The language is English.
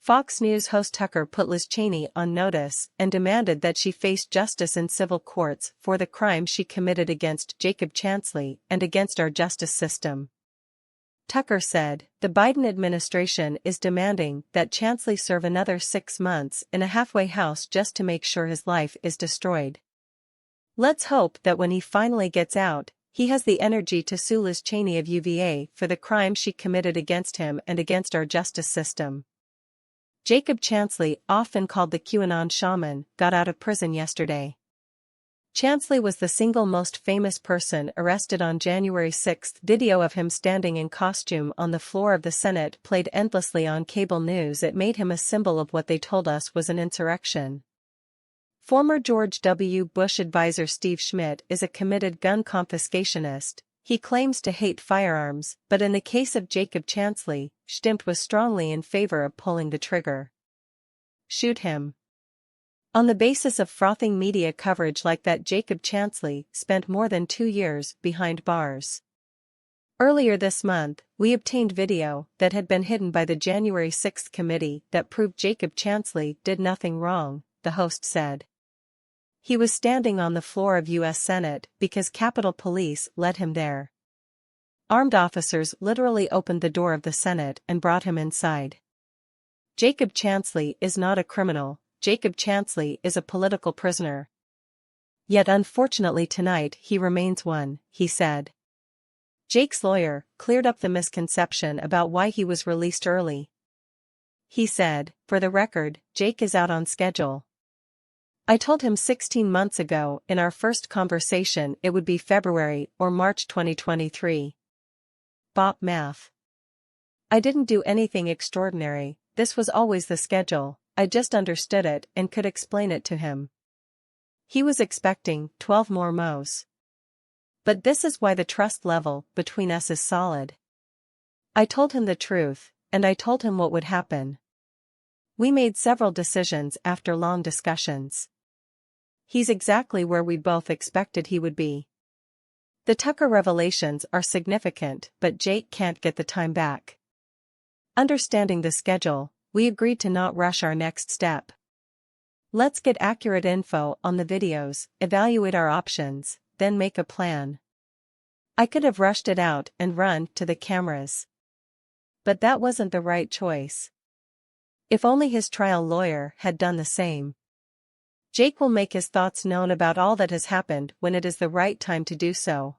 Fox News host Tucker put Liz Cheney on notice and demanded that she face justice in civil courts for the crimes she committed against Jacob Chansley and against our justice system. Tucker said, "The Biden administration is demanding that Chansley serve another 6 months in a halfway house just to make sure his life is destroyed. Let's hope that when he finally gets out, he has the energy to sue Liz Cheney of UVA for the crimes she committed against him and against our justice system." Jacob Chansley, often called the QAnon shaman, got out of prison yesterday. Chansley was the single most famous person arrested on January 6. Video of him standing in costume on the floor of the Senate played endlessly on cable news. It made him a symbol of what they told us was an insurrection. Former George W. Bush advisor Steve Schmidt is a committed gun confiscationist. He claims to hate firearms, but in the case of Jacob Chansley, Schmidt was strongly in favor of pulling the trigger. Shoot him. On the basis of frothing media coverage like that, Jacob Chansley spent more than 2 years behind bars. Earlier this month, we obtained video that had been hidden by the January 6 committee that proved Jacob Chansley did nothing wrong, the host said. He was standing on the floor of U.S. Senate because Capitol Police led him there. Armed officers literally opened the door of the Senate and brought him inside. Jacob Chansley is not a criminal. Jacob Chansley is a political prisoner. Yet unfortunately tonight he remains one, he said. Jake's lawyer cleared up the misconception about why he was released early. He said, "For the record, Jake is out on schedule. I told him 16 months ago in our first conversation it would be February or March 2023. Bop math. I didn't do anything extraordinary, this was always the schedule, I just understood it and could explain it to him. He was expecting 12 more mows. But this is why the trust level between us is solid. I told him the truth, and I told him what would happen. We made several decisions after long discussions. He's exactly where we both expected he would be." The Tucker revelations are significant, but Jake can't get the time back. Understanding the schedule, we agreed to not rush our next step. Let's get accurate info on the videos, evaluate our options, then make a plan. I could have rushed it out and run to the cameras. But that wasn't the right choice. If only his trial lawyer had done the same. Jake will make his thoughts known about all that has happened when it is the right time to do so.